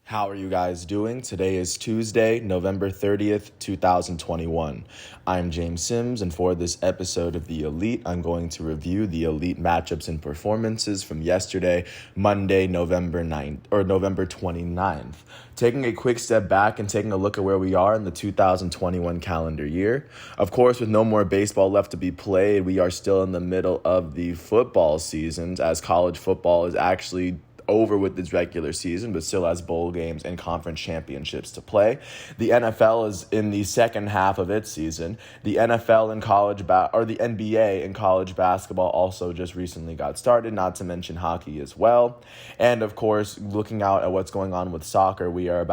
How are you guys doing? Today is Tuesday, November 30th, 2021. I'm James Sims, and for this episode of The Elite, I'm going to review the Elite matchups and performances from yesterday, Monday, November 29th. Taking a quick step back and taking a look at where we are in the 2021 calendar year. Of course, with no more baseball left to be played, we are still in the middle of the football seasons, as college football is actually over with its regular season, but still has bowl games and conference championships to play. The NFL is in the second half of its season. The NFL and the NBA and college basketball also just recently got started, not to mention hockey as well. And of course, looking out at what's going on with soccer, we are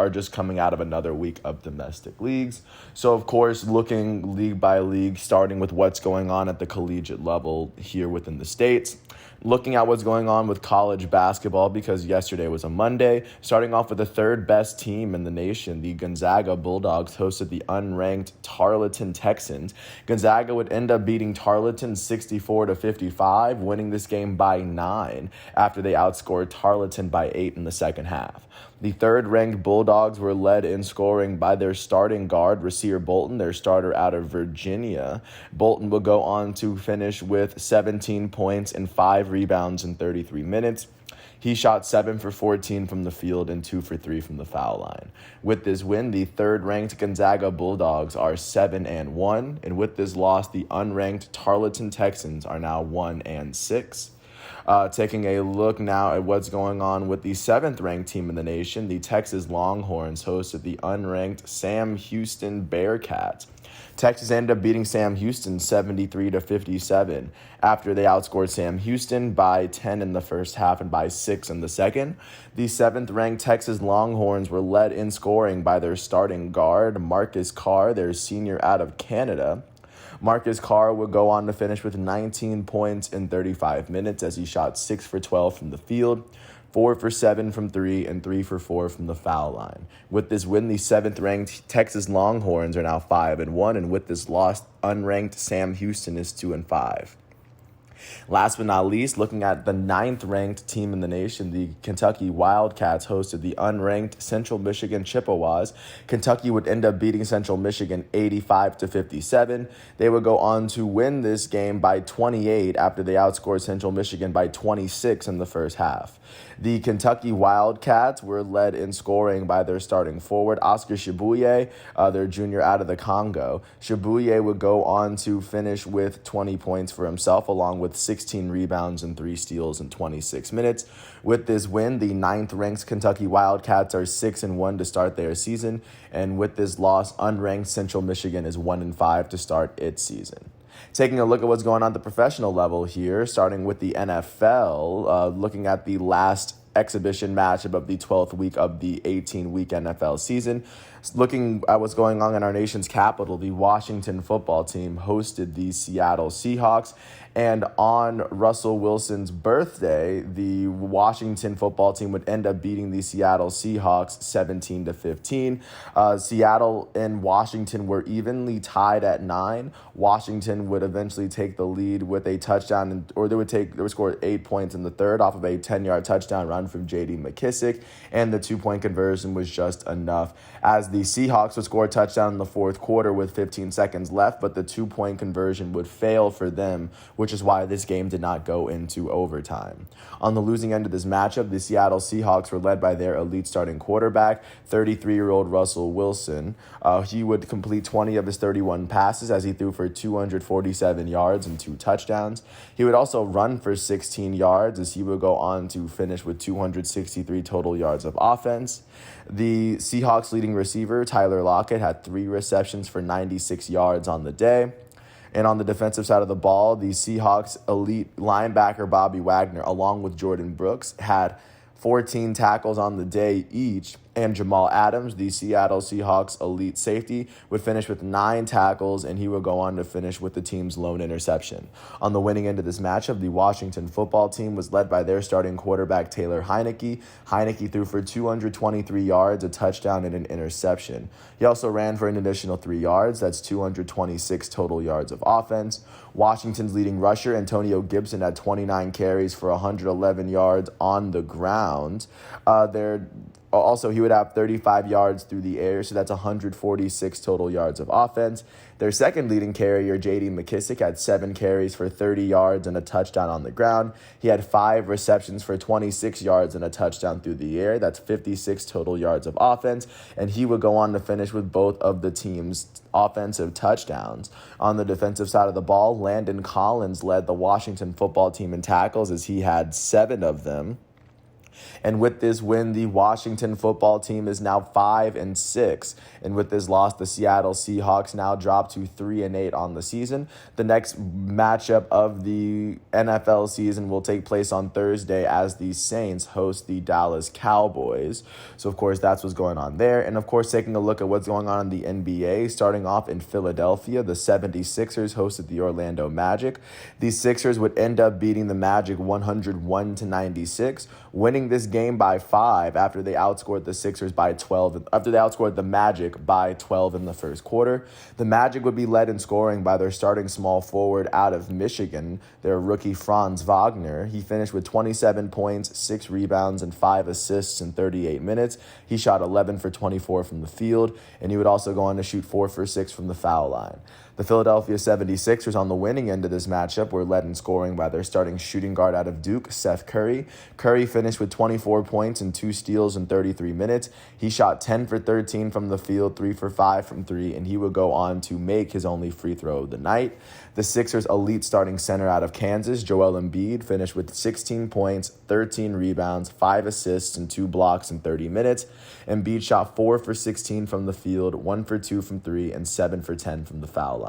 just coming out of another week of domestic leagues. So of course, looking league by league, starting with what's going on at the collegiate level here within the States. Looking at what's going on with college basketball, because yesterday was a Monday, starting off with the third best team in the nation, the Gonzaga Bulldogs hosted the unranked Tarleton Texans. Gonzaga would end up beating Tarleton 64-55, winning this game by 9 after they outscored Tarleton by 8 in the second half. The third-ranked Bulldogs were led in scoring by their starting guard, Rasir Bolton, their starter out of Virginia. Bolton will go on to finish with 17 points and 5 rebounds in 33 minutes. He shot 7 for 14 from the field and 2 for 3 from the foul line. With this win, the third-ranked Gonzaga Bulldogs are 7-1, and with this loss, the unranked Tarleton Texans are now 1-6. Taking a look now at what's going on with the seventh-ranked team in the nation, the Texas Longhorns hosted the unranked Sam Houston Bearcats. Texas ended up beating Sam Houston 73-57 after they outscored Sam Houston by 10 in the first half and by 6 in the second. The seventh-ranked Texas Longhorns were led in scoring by their starting guard, Marcus Carr, their senior out of Canada. Marcus Carr would go on to finish with 19 points in 35 minutes as he shot 6 for 12 from the field, 4 for 7 from 3, and 3 for 4 from the foul line. With this win, the 7th-ranked Texas Longhorns are now 5-1, and with this loss, unranked Sam Houston is 2-5. Last but not least, looking at the 9th-ranked team in the nation, the Kentucky Wildcats hosted the unranked Central Michigan Chippewas. Kentucky would end up beating Central Michigan 85-57. They would go on to win this game by 28 after they outscored Central Michigan by 26 in the first half. The Kentucky Wildcats were led in scoring by their starting forward, Oscar Tshiebouye, their junior out of the Congo. Tshiebouye would go on to finish with 20 points for himself, along with 16 rebounds and 3 steals in 26 minutes. With this win, the 9th-ranked Kentucky Wildcats are 6-1 to start their season, and with this loss, unranked Central Michigan is 1-5 to start its season. Taking a look at what's going on at the professional level here, starting with the NFL, looking at the last exhibition matchup of the 12th week of the 18-week NFL season. Looking at what's going on in our nation's capital, the Washington football team hosted the Seattle Seahawks. And on Russell Wilson's birthday, the Washington football team would end up beating the Seattle Seahawks 17-15. Seattle and Washington were evenly tied at 9. Washington would eventually take the lead with a touchdown, they would score 8 points in the third off of a 10-yard touchdown run from J.D. McKissick, and the 2-point conversion was just enough, as the Seahawks would score a touchdown in the fourth quarter with 15 seconds left, but the 2-point conversion would fail for them, which is why this game did not go into overtime. On the losing end of this matchup, the Seattle Seahawks were led by their elite starting quarterback, 33-year-old Russell Wilson. He would complete 20 of his 31 passes as he threw for 247 yards and 2 touchdowns. He would also run for 16 yards as he would go on to finish with 263 total yards of offense. The Seahawks leading receiver, Tyler Lockett, had 3 receptions for 96 yards on the day. And on the defensive side of the ball, the Seahawks elite linebacker Bobby Wagner, along with Jordan Brooks, had 14 tackles on the day each, And Jamal Adams, the Seattle Seahawks elite safety, would finish with 9 tackles, and he would go on to finish with the team's lone interception. On the winning end of this matchup, the Washington football team was led by their starting quarterback, Taylor Heineke. Heineke threw for 223 yards, a touchdown, and an interception. He also ran for an additional 3 yards. That's 226 total yards of offense. Washington's leading rusher, Antonio Gibson, had 29 carries for 111 yards on the ground. Also, he would have 35 yards through the air, so that's 146 total yards of offense. Their second leading carrier, J.D. McKissick, had 7 carries for 30 yards and a touchdown on the ground. He had 5 receptions for 26 yards and a touchdown through the air. That's 56 total yards of offense, and he would go on to finish with both of the team's offensive touchdowns. On the defensive side of the ball, Landon Collins led the Washington football team in tackles as he had 7 of them. And with this win, the Washington football team is now 5-6. And with this loss, the Seattle Seahawks now drop to 3-8 on the season. The next matchup of the NFL season will take place on Thursday as the Saints host the Dallas Cowboys. So, of course, that's what's going on there. And, of course, taking a look at what's going on in the NBA, starting off in Philadelphia, the 76ers hosted the Orlando Magic. The Sixers would end up beating the Magic 101-96, winning this game by 5 after they outscored the Sixers by 12. After they outscored the Magic by 12 in the first quarter. The Magic would be led in scoring by their starting small forward out of Michigan, their rookie Franz Wagner. He finished with 27 points, 6 rebounds, and 5 assists in 38 minutes. He shot 11 for 24 from the field, and he would also go on to shoot 4 for 6 from the foul line. The Philadelphia 76ers on the winning end of this matchup were led in scoring by their starting shooting guard out of Duke, Seth Curry. Curry finished with 24 points and 2 steals in 33 minutes. He shot 10 for 13 from the field, 3 for 5 from 3, and he would go on to make his only free throw of the night. The Sixers' elite starting center out of Kansas, Joel Embiid, finished with 16 points, 13 rebounds, 5 assists, and 2 blocks in 30 minutes. Embiid shot 4 for 16 from the field, 1 for 2 from 3, and 7 for 10 from the foul line.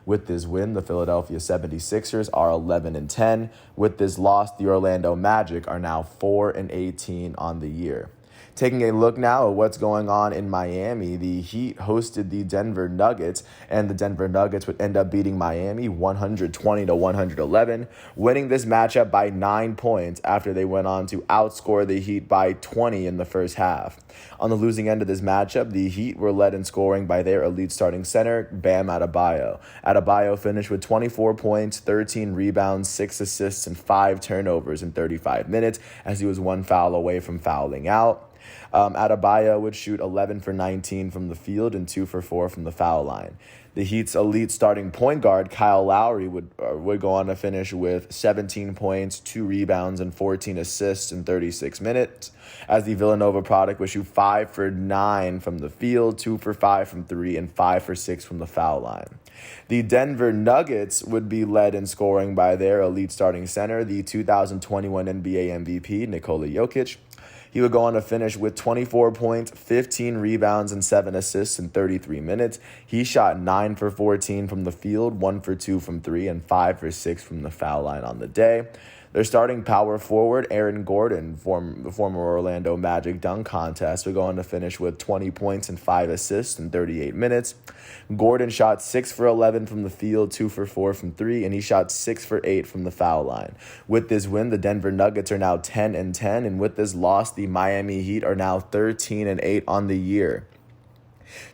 With this win, the Philadelphia 76ers are 11-10. With this loss, the Orlando Magic are now 4-18 on the year. Taking a look now at what's going on in Miami, the Heat hosted the Denver Nuggets, and the Denver Nuggets would end up beating Miami 120-111, winning this matchup by 9 points after they went on to outscore the Heat by 20 in the first half. On the losing end of this matchup, the Heat were led in scoring by their elite starting center, Bam Adebayo. Adebayo finished with 24 points, 13 rebounds, 6 assists, and 5 turnovers in 35 minutes as he was 1 foul away from fouling out. Adebayo would shoot 11 for 19 from the field and 2 for 4 from the foul line. The Heat's elite starting point guard, Kyle Lowry, would go on to finish with 17 points, 2 rebounds, and 14 assists in 36 minutes, as the Villanova product would shoot 5 for 9 from the field, 2 for 5 from 3, and 5 for 6 from the foul line. The Denver Nuggets would be led in scoring by their elite starting center, the 2021 NBA MVP, Nikola Jokic. He would go on to finish with 24 points, 15 rebounds, and 7 assists in 33 minutes. He shot 9 for 14 from the field, 1 for 2 from 3, and 5 for 6 from the foul line on the day. Their starting power forward, Aaron Gordon, the former Orlando Magic dunk contest, would go on to finish with 20 points and 5 assists in 38 minutes. Gordon shot 6 for 11 from the field, 2 for 4 from 3, and he shot 6 for 8 from the foul line. With this win, the Denver Nuggets are now 10-10, and with this loss, the Miami Heat are now 13-8 on the year.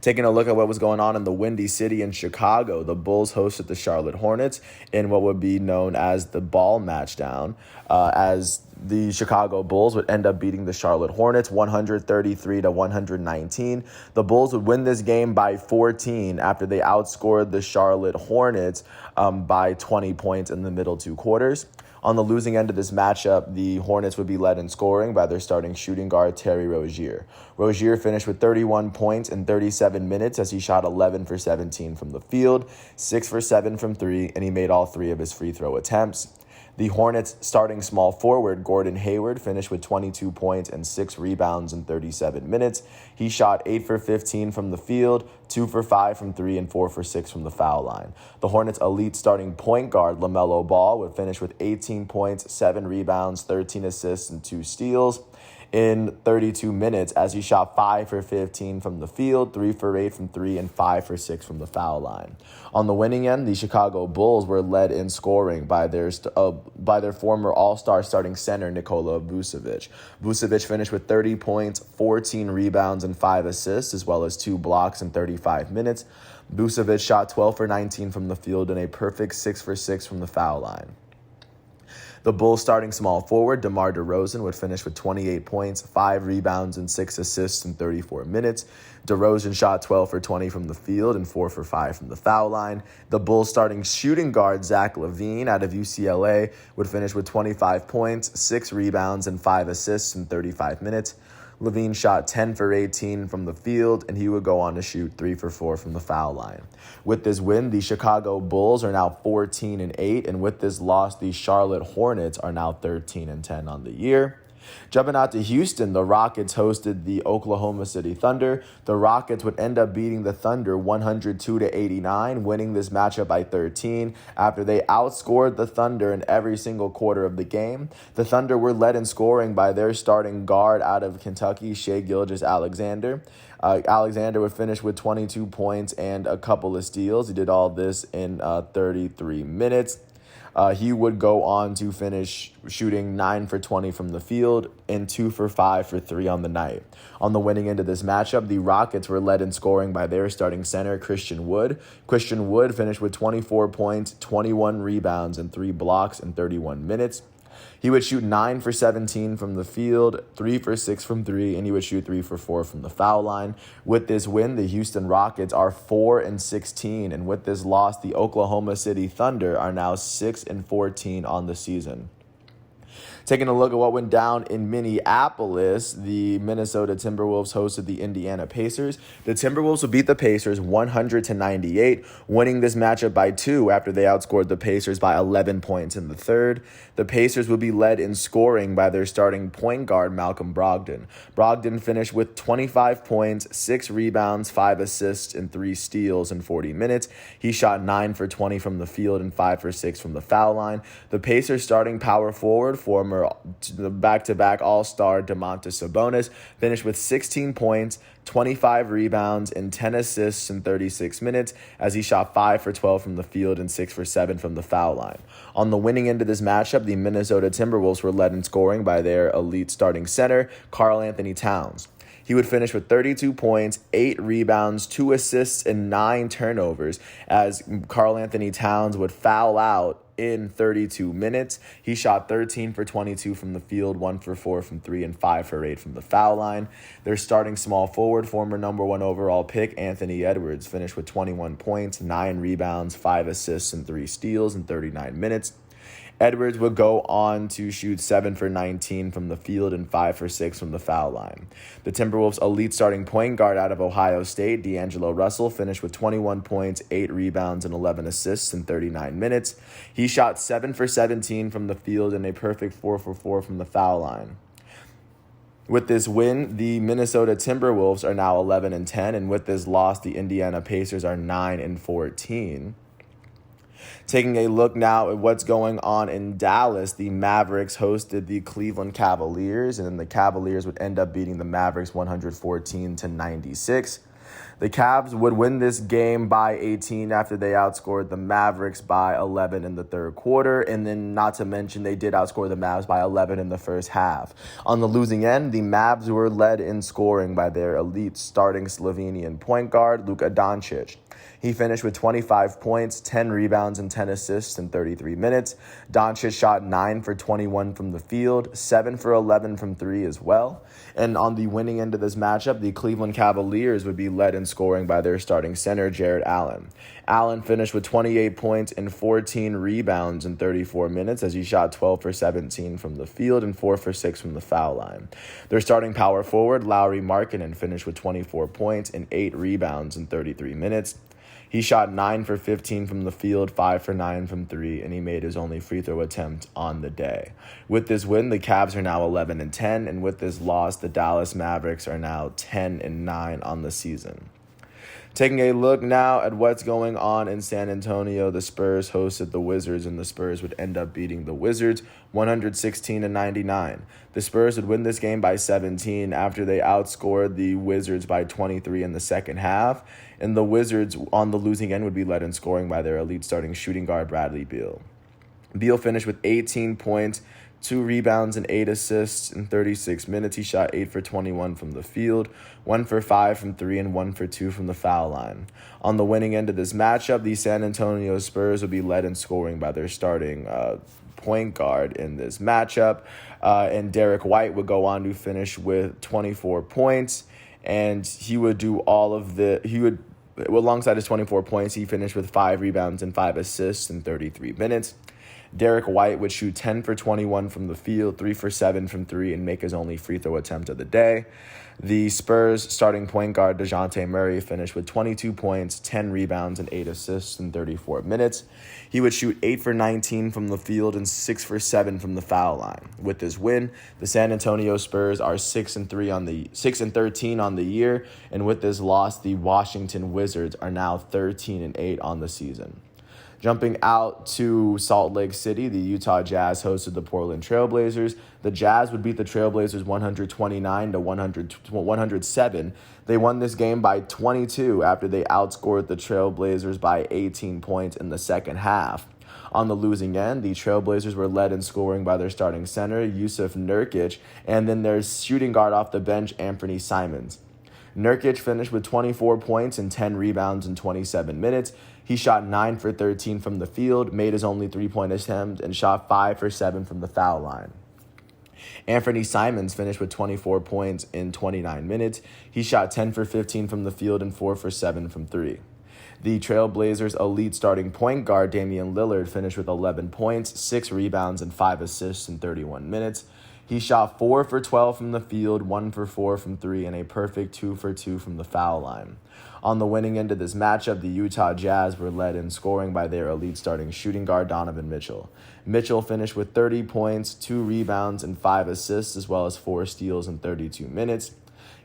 Taking a look at what was going on in the Windy City in Chicago, the Bulls hosted the Charlotte Hornets in what would be known as the ball matchdown, as the Chicago Bulls would end up beating the Charlotte Hornets 133-119. The Bulls would win this game by 14 after they outscored the Charlotte Hornets by 20 points in the middle 2 quarters. On the losing end of this matchup, the Hornets would be led in scoring by their starting shooting guard, Terry Rozier. Rozier finished with 31 points in 37 minutes as he shot 11 for 17 from the field, 6 for 7 from 3, and he made all 3 of his free throw attempts. The Hornets' starting small forward, Gordon Hayward, finished with 22 points and 6 rebounds in 37 minutes. He shot 8 for 15 from the field, 2 for 5 from 3, and 4 for 6 from the foul line. The Hornets' elite starting point guard, LaMelo Ball, would finish with 18 points, 7 rebounds, 13 assists, and 2 steals. in 32 minutes as he shot 5 for 15 from the field, 3 for 8 from 3, and 5 for 6 from the foul line. On the winning end, the Chicago Bulls were led in scoring by their former All-Star starting center, Nikola Vucevic. Vucevic finished with 30 points, 14 rebounds, and 5 assists, as well as 2 blocks in 35 minutes. Vucevic shot 12 for 19 from the field and a perfect 6 for 6 from the foul line. The Bulls starting small forward, DeMar DeRozan, would finish with 28 points, 5 rebounds, and 6 assists in 34 minutes. DeRozan shot 12 for 20 from the field and 4 for 5 from the foul line. The Bulls starting shooting guard, Zach LaVine, out of UCLA, would finish with 25 points, 6 rebounds, and 5 assists in 35 minutes. LaVine shot 10 for 18 from the field, and he would go on to shoot 3 for 4 from the foul line. With this win, the Chicago Bulls are now 14-8, and with this loss, the Charlotte Hornets are now 13-10 on the year. Jumping out to Houston, the Rockets hosted the Oklahoma City Thunder. The Rockets would end up beating the Thunder 102-89, winning this matchup by 13 after they outscored the Thunder in every single quarter of the game. The Thunder were led in scoring by their starting guard out of Kentucky, Shai Gilgeous-Alexander. Alexander would finish with 22 points and a couple of steals. He did all this in 33 minutes. He would go on to finish shooting 9 for 20 from the field and 2 for 5 for 3 on the night. On the winning end of this matchup, the Rockets were led in scoring by their starting center, Christian Wood. Christian Wood finished with 24 points, 21 rebounds, and 3 blocks in 31 minutes. He would shoot 9 for 17 from the field, 3 for 6 from 3, and he would shoot 3 for 4 from the foul line. With this win, the Houston Rockets are 4-16, and with this loss, the Oklahoma City Thunder are now 6-14 on the season. Taking a look at what went down in Minneapolis, the Minnesota Timberwolves hosted the Indiana Pacers. The Timberwolves would beat the Pacers 100-98, winning this matchup by 2 after they outscored the Pacers by 11 points in the third. The Pacers would be led in scoring by their starting point guard, Malcolm Brogdon. Brogdon finished with 25 points, 6 rebounds, 5 assists, and 3 steals in 40 minutes. He shot 9 for 20 from the field and 5 for 6 from the foul line. The Pacers starting power forward, former back-to-back All-Star Domantas Sabonis, finished with 16 points, 25 rebounds, and 10 assists in 36 minutes as he shot 5 for 12 from the field and 6 for 7 from the foul line. On the winning end of this matchup, the Minnesota Timberwolves were led in scoring by their elite starting center, Karl Anthony Towns. He would finish with 32 points, 8 rebounds, 2 assists, and 9 turnovers as Karl Anthony Towns would foul out in 32 minutes. He shot 13 for 22 from the field, 1 for 4 from 3, and 5 for 8 from the foul line. Their starting small forward, former number 1 overall pick, Anthony Edwards, finished with 21 points, 9 rebounds, 5 assists, and 3 steals in 39 minutes. Edwards would go on to shoot 7 for 19 from the field and 5 for 6 from the foul line. The Timberwolves' elite starting point guard out of Ohio State, D'Angelo Russell, finished with 21 points, 8 rebounds, and 11 assists in 39 minutes. He shot 7 for 17 from the field and a perfect 4 for 4 from the foul line. With this win, the Minnesota Timberwolves are now 11-10, and with this loss, the Indiana Pacers are 9-14. Taking a look now at what's going on in Dallas, the Mavericks hosted the Cleveland Cavaliers, and the Cavaliers would end up beating the Mavericks 114-96. The Cavs would win this game by 18 after they outscored the Mavericks by 11 in the third quarter, and then not to mention they did outscore the Mavs by 11 in the first half. On the losing end, the Mavs were led in scoring by their elite starting Slovenian point guard, Luka Doncic. He finished with 25 points, 10 rebounds, and 10 assists in 33 minutes. Doncic shot 9 for 21 from the field, 7 for 11 from 3 as well. And on the winning end of this matchup, the Cleveland Cavaliers would be led in scoring by their starting center, Jarrett Allen. Allen finished with 28 points and 14 rebounds in 34 minutes as he shot 12 for 17 from the field and 4 for 6 from the foul line. Their starting power forward, Lauri Markkanen, finished with 24 points and 8 rebounds in 33 minutes. He shot 9 for 15 from the field, 5 for 9 from 3, and he made his only free throw attempt on the day. With this win, the Cavs are now 11-10, and with this loss, the Dallas Mavericks are now 10-9 on the season. Taking a look now at what's going on in San Antonio, the Spurs hosted the Wizards, and the Spurs would end up beating the Wizards 116-99. The Spurs would win this game by 17 after they outscored the Wizards by 23 in the second half, and the Wizards on the losing end would be led in scoring by their elite starting shooting guard Bradley Beal. Beal finished with 18 points, 2 rebounds, and 8 assists in 36 minutes. He shot 8 for 21 from the field, 1 for 5 from 3, and 1 for 2 from the foul line. On the winning end of this matchup, the San Antonio Spurs would be led in scoring by their starting point guard in this matchup, and Derek White would go on to finish with 24 points, and he would do alongside his 24 points, he finished with 5 rebounds and 5 assists in 33 minutes. Derek White would shoot 10 for 21 from the field, 3 for 7 from 3, and make his only free throw attempt of the day. The Spurs starting point guard DeJounte Murray finished with 22 points, 10 rebounds, and 8 assists in 34 minutes. He would shoot 8 for 19 from the field and 6 for 7 from the foul line. With this win, the San Antonio Spurs are 6-13 on the year, and with this loss, the Washington Wizards are now 13-8 on the season. Jumping out to Salt Lake City, the Utah Jazz hosted the Portland Trailblazers. The Jazz would beat the Trailblazers 129-107. They won this game by 22 after they outscored the Trailblazers by 18 points in the second half. On the losing end, the Trailblazers were led in scoring by their starting center, Jusuf Nurkic, and then their shooting guard off the bench, Anthony Simons. Nurkic finished with 24 points and 10 rebounds in 27 minutes. He shot 9 for 13 from the field, made his only three-point attempt, and shot 5 for 7 from the foul line. Anthony Simons finished with 24 points in 29 minutes. He shot 10 for 15 from the field and 4 for 7 from 3. The Trailblazers' elite starting point guard, Damian Lillard, finished with 11 points, 6 rebounds, and 5 assists in 31 minutes. He shot 4 for 12 from the field, 1 for 4 from 3, and a perfect 2 for 2 from the foul line. On the winning end of this matchup, the Utah Jazz were led in scoring by their elite starting shooting guard, Donovan Mitchell. Mitchell finished with 30 points, 2 rebounds, and 5 assists, as well as 4 steals in 32 minutes.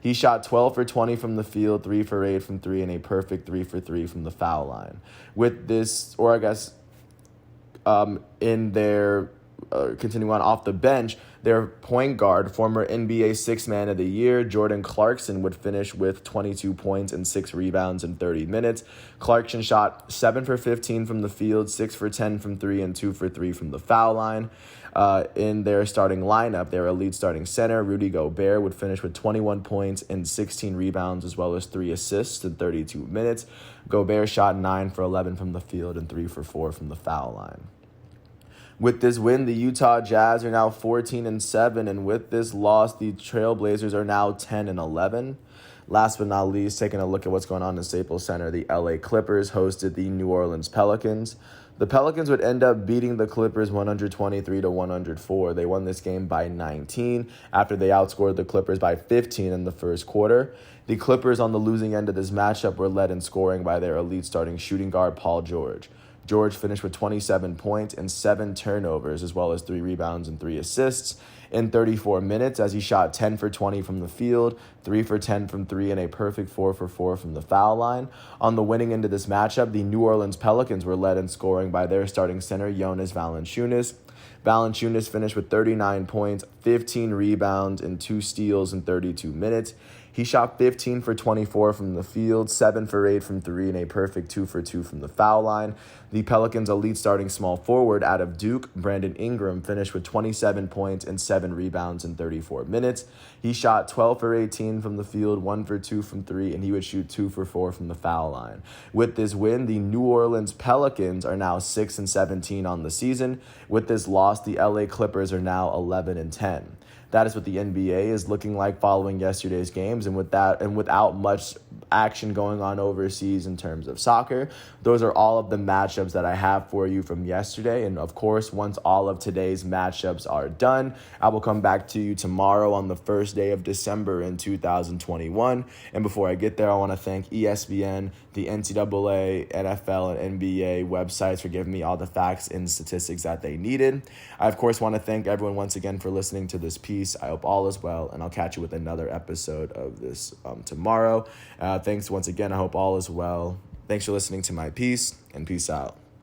He shot 12 for 20 from the field, 3 for 8 from 3, and a perfect 3 for 3 from the foul line. With this, continuing on off the bench, their point guard, former NBA Sixth Man of the Year, Jordan Clarkson, would finish with 22 points and 6 rebounds in 30 minutes. Clarkson shot 7 for 15 from the field, 6 for 10 from 3, and 2 for 3 from the foul line. In their starting lineup, their elite starting center, Rudy Gobert, would finish with 21 points and 16 rebounds, as well as 3 assists in 32 minutes. Gobert shot 9 for 11 from the field and 3 for 4 from the foul line. With this win, the Utah Jazz are now 14-7, and with this loss, the Trailblazers are now 10-11. Last but not least, taking a look at what's going on in Staples Center, the LA Clippers hosted the New Orleans Pelicans. The Pelicans would end up beating the Clippers 123-104. They won this game by 19 after they outscored the Clippers by 15 in the first quarter. The Clippers on the losing end of this matchup were led in scoring by their elite starting shooting guard, Paul George. George finished with 27 points and 7 turnovers, as well as 3 rebounds and 3 assists in 34 minutes, as he shot 10 for 20 from the field, 3 for 10 from 3, and a perfect 4 for 4 from the foul line. On the winning end of this matchup, the New Orleans Pelicans were led in scoring by their starting center, Jonas Valanciunas. Valanciunas finished with 39 points, 15 rebounds, and 2 steals in 32 minutes. He shot 15 for 24 from the field, 7 for 8 from 3, and a perfect 2 for 2 from the foul line. The Pelicans' elite starting small forward out of Duke, Brandon Ingram, finished with 27 points and 7 rebounds in 34 minutes. He shot 12 for 18 from the field, 1 for 2 from 3, and he would shoot 2 for 4 from the foul line. With this win, the New Orleans Pelicans are now 6-17 on the season. With this loss, the LA Clippers are now 11-10. That is what the NBA is looking like following yesterday's games, and without much action going on overseas in terms of soccer, those are all of the matchups that I have for you from yesterday. And of course, once all of today's matchups are done, I will come back to you tomorrow on the first day of December in 2021. And before I get there, I want to thank ESPN, the NCAA, NFL, and NBA websites for giving me all the facts and statistics that they needed. I, of course, want to thank everyone once again for listening to this piece. I hope all is well, and I'll catch you with another episode of this tomorrow. Thanks once again. I hope all is well. Thanks for listening to my piece, and peace out.